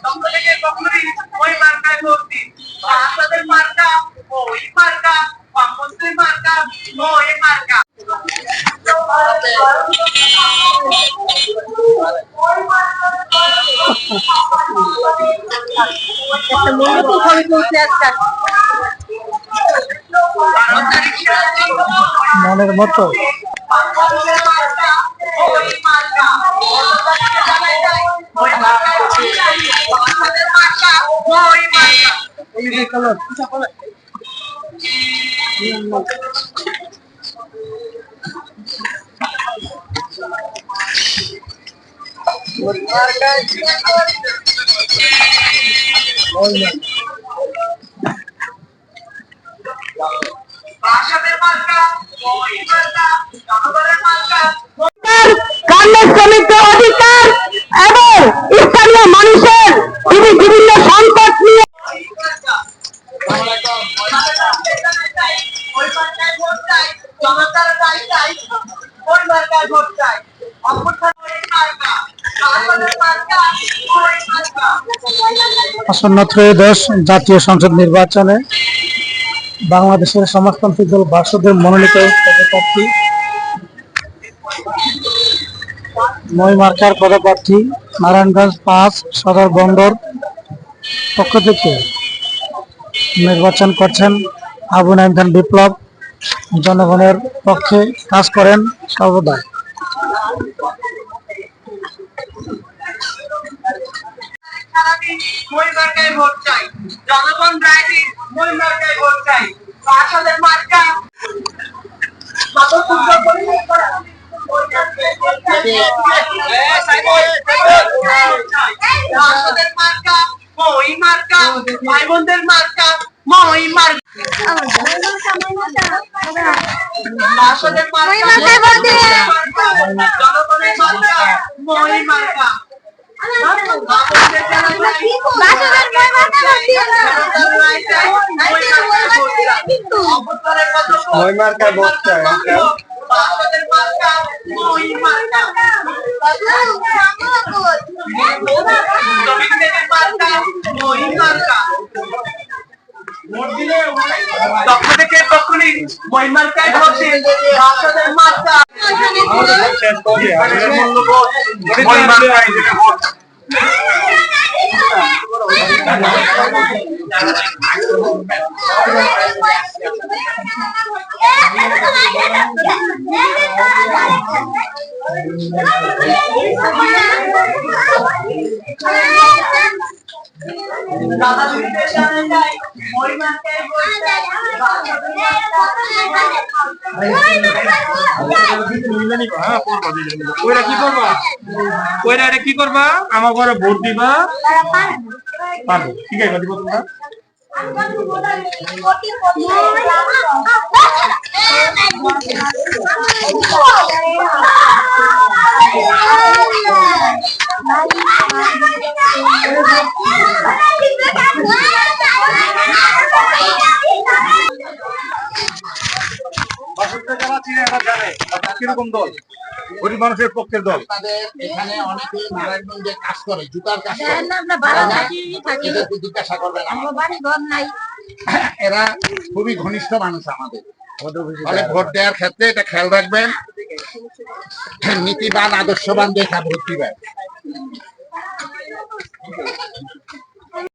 পক্ষ থেকে কখনোই ওই মার্কায় ভোট দিন। আসাদের মার্কা ওই মার্কা, মুসলিম মার্কা ওই মার্কা। একটা মূলত ছবি তুলছে একটা মনের মতো শ্রমিকদের অধিকার এবং স্থানীয় মানুষের বিভিন্ন সংকট নিয়ে আসন্ন ত্রয়োদশ জাতীয় সংসদ নির্বাচনে বাংলাদেশের সমাজতান্ত্রিক দল বাসদের মনোনীত পদপ্রার্থী মই মার্কার পদপ্রার্থী নারায়ণগঞ্জ ৫ সদর বন্দর পক্ষ থেকে নির্বাচন করছেন আবু নাঈম খান বিপ্লব। জনগণের পক্ষে কাজ করেন সর্বদা। ভোট চাই, জনগণ রায়টি মই মার্কায় ভোট চাই। আসাদের মার্কা আসাদের মার্কা মই মার্কা, ভাই বোনদের মার্কা মই মার্কা। আসাদের মার্কা জনগণের মার্কা মই মার্কা। মই মার্কায় ভোট চাই। পক্ষ থেকে কখনই মই মার্কায় ভোট দিন। আসাদের মার্কা মই মার্কায় ভোট। কি করবা আমার ঘরে ভোট দিবা পারবো, ঠিক আছে দিব তোমরা। কিরকম দল? গরিব মানুষের পক্ষের দল। এখানে অনেকে নারায়ণগঞ্জে কাজ করে, জুতার কাজ করে, জিজ্ঞাসা করবেন। এরা খুবই ঘনিষ্ঠ মানুষ আমাদের। ফলে ভোট দেওয়ার ক্ষেত্রে এটা খেয়াল রাখবেন, নীতিবান আদর্শবান দেখা ভোট দিবেন।